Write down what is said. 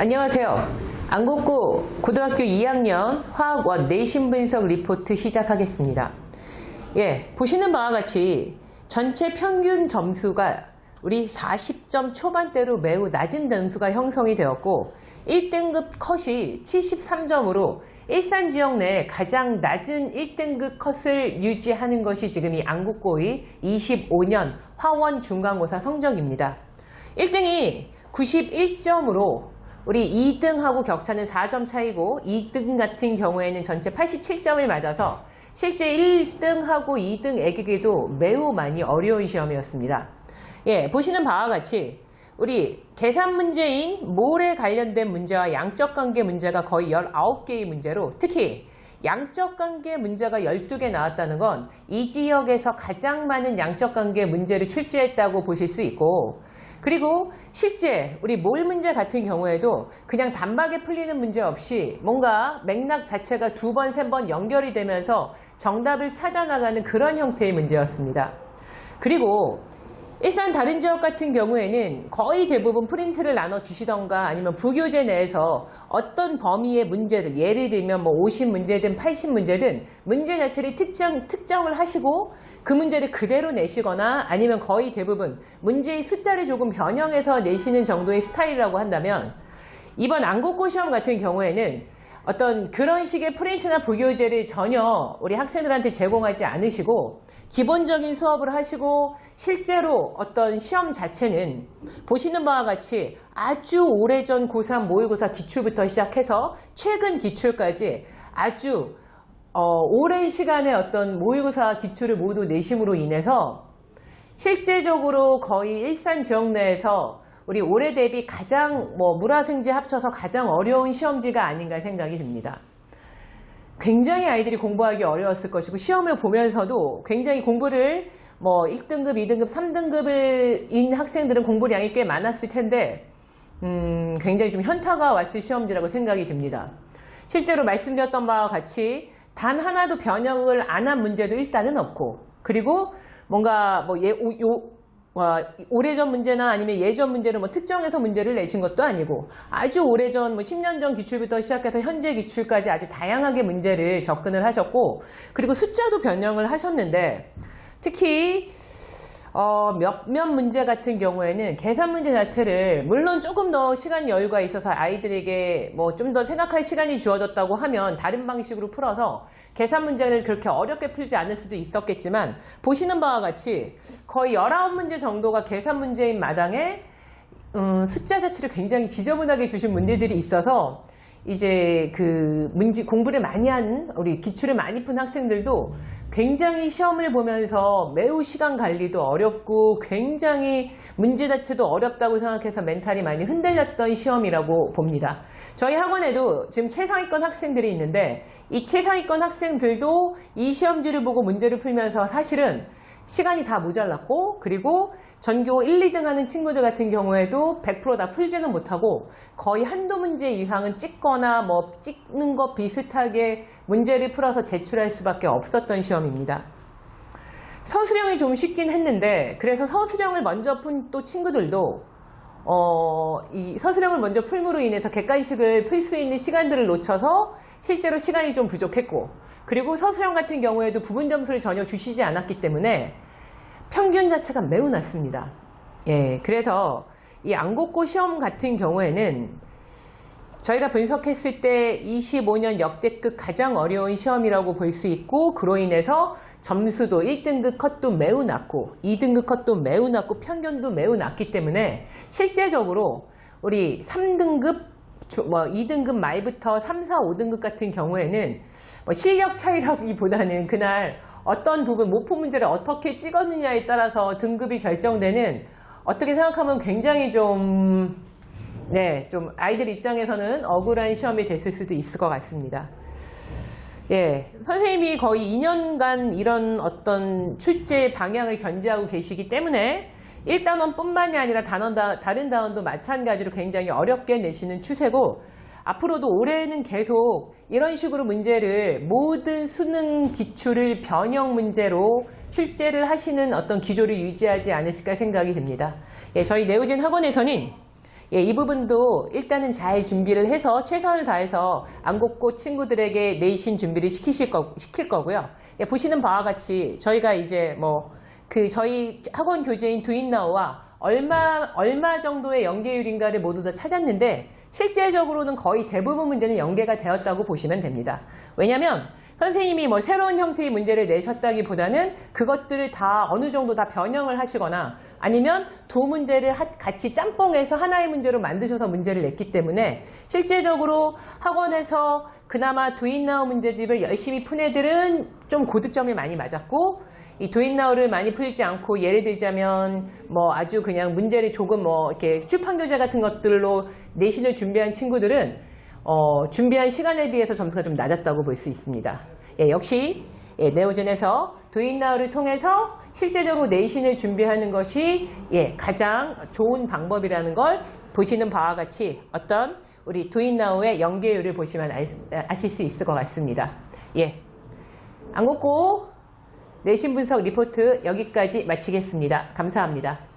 안녕하세요. 안국고 고등학교 2학년 화학원 내신 분석 리포트 시작하겠습니다. 보시는 바와 같이 전체 평균 점수가 우리 40점 초반대로 매우 낮은 점수가 형성이 되었고 1등급 컷이 73점으로 일산 지역 내 가장 낮은 1등급 컷을 유지하는 것이 지금 이 안국고의 25년 화원 중간고사 성적입니다. 1등이 91점으로 우리 2등하고 격차는 4점 차이고 2등 같은 경우에는 전체 87점을 맞아서 실제 1등하고 2등에게도 매우 많이 어려운 시험이었습니다. 보시는 바와 같이 우리 계산 문제인 몰에 관련된 문제와 양적 관계 문제가 거의 19개의 문제로 특히 양적 관계 문제가 12개 나왔다는 건 이 지역에서 가장 많은 양적 관계 문제를 출제했다고 보실 수 있고, 그리고 실제 우리 몰 문제 같은 경우에도 그냥 단박에 풀리는 문제 없이 뭔가 맥락 자체가 2번, 3번 연결이 되면서 정답을 찾아나가는 그런 형태의 문제였습니다. 그리고 일산 다른 지역 같은 경우에는 거의 대부분 프린트를 나눠주시던가 아니면 부교재 내에서 어떤 범위의 문제를 예를 들면 50문제든 80문제든 문제 자체를 특정을 하시고 그 문제를 그대로 내시거나 아니면 거의 대부분 문제의 숫자를 조금 변형해서 내시는 정도의 스타일이라고 한다면 이번 안국고 시험 같은 경우에는 어떤 그런 식의 프린트나 부교재를 전혀 우리 학생들한테 제공하지 않으시고 기본적인 수업을 하시고 실제로 어떤 시험 자체는 보시는 바와 같이 아주 오래전 고3 모의고사 기출부터 시작해서 최근 기출까지 아주 오랜 시간의 어떤 모의고사 기출을 모두 내심으로 인해서 실제적으로 거의 일산 지역 내에서 우리 올해 대비 가장 물화생지 합쳐서 가장 어려운 시험지가 아닌가 생각이 듭니다. 굉장히 아이들이 공부하기 어려웠을 것이고 시험을 보면서도 굉장히 공부를 1등급, 2등급, 3등급인 학생들은 공부량이 꽤 많았을 텐데 굉장히 좀 현타가 왔을 시험지라고 생각이 듭니다. 실제로 말씀드렸던 바와 같이 단 하나도 변형을 안 한 문제도 일단은 없고, 그리고 뭔가 오래전 문제나 아니면 예전 문제를 특정해서 문제를 내신 것도 아니고 아주 오래전 10년 전 기출부터 시작해서 현재 기출까지 아주 다양하게 문제를 접근을 하셨고, 그리고 숫자도 변형을 하셨는데 특히 몇몇 문제 같은 경우에는 계산 문제 자체를 물론 조금 더 시간 여유가 있어서 아이들에게 좀 더 생각할 시간이 주어졌다고 하면 다른 방식으로 풀어서 계산 문제를 그렇게 어렵게 풀지 않을 수도 있었겠지만 보시는 바와 같이 거의 19문제 정도가 계산 문제인 마당에 숫자 자체를 굉장히 지저분하게 주신 문제들이 있어서 이제 그 공부를 많이 한 우리 기출을 많이 푼 학생들도 굉장히 시험을 보면서 매우 시간 관리도 어렵고 굉장히 문제 자체도 어렵다고 생각해서 멘탈이 많이 흔들렸던 시험이라고 봅니다. 저희 학원에도 지금 최상위권 학생들이 있는데 이 최상위권 학생들도 이 시험지를 보고 문제를 풀면서 사실은 시간이 다 모자랐고, 그리고 전교 1, 2등 하는 친구들 같은 경우에도 100% 다 풀지는 못하고 거의 한두 문제 이상은 찍거나 찍는 것 비슷하게 문제를 풀어서 제출할 수밖에 없었던 시험입니다. 서술형이 좀 쉽긴 했는데 그래서 서술형을 먼저 푼 또 친구들도 이 서술형을 먼저 풀므로 인해서 객관식을 풀 수 있는 시간들을 놓쳐서 실제로 시간이 좀 부족했고, 그리고 서술형 같은 경우에도 부분 점수를 전혀 주시지 않았기 때문에 평균 자체가 매우 낮습니다. 그래서 이 안국고 시험 같은 경우에는 저희가 분석했을 때 25년 역대급 가장 어려운 시험이라고 볼 수 있고, 그로 인해서 점수도 1등급 컷도 매우 낮고 2등급 컷도 매우 낮고 평균도 매우 낮기 때문에 실제적으로 우리 3등급 2등급 말부터 3, 4, 5등급 같은 경우에는 실력 차이라기보다는 그날 어떤 부분 모포 문제를 어떻게 찍었느냐에 따라서 등급이 결정되는, 어떻게 생각하면 굉장히 좀 아이들 입장에서는 억울한 시험이 됐을 수도 있을 것 같습니다. 선생님이 거의 2년간 이런 어떤 출제 방향을 견지하고 계시기 때문에 1단원뿐만이 아니라 다른 단원도 마찬가지로 굉장히 어렵게 내시는 추세고, 앞으로도 올해는 계속 이런 식으로 문제를 모든 수능 기출을 변형 문제로 출제를 하시는 어떤 기조를 유지하지 않으실까 생각이 듭니다. 저희 네오진 학원에서는 예, 이 부분도 일단은 잘 준비를 해서 최선을 다해서 안국고 친구들에게 내신 준비를 시킬 거고요. 예, 보시는 바와 같이 저희가 이제 저희 학원 교재인 두잇나우와 얼마 정도의 연계율인가를 모두 다 찾았는데 실제적으로는 거의 대부분 문제는 연계가 되었다고 보시면 됩니다. 왜냐하면 선생님이 새로운 형태의 문제를 내셨다기보다는 그것들을 다 어느 정도 다 변형을 하시거나 아니면 두 문제를 같이 짬뽕해서 하나의 문제로 만드셔서 문제를 냈기 때문에 실제적으로 학원에서 그나마 두잇나우 문제집을 열심히 푼 애들은 좀 고득점이 많이 맞았고 이 두잇나우를 많이 풀지 않고 예를 들자면 아주 그냥 문제를 조금 이렇게 출판교재 같은 것들로 내신을 준비한 친구들은 준비한 시간에 비해서 점수가 좀 낮았다고 볼 수 있습니다. 예, 역시 네오젠에서 두잇나우를 통해서 실제적으로 내신을 준비하는 것이 가장 좋은 방법이라는 걸 보시는 바와 같이 어떤 우리 두잇나우의 연계율을 보시면 아실 수 있을 것 같습니다. 예, 안국고 내신 분석 리포트 여기까지 마치겠습니다. 감사합니다.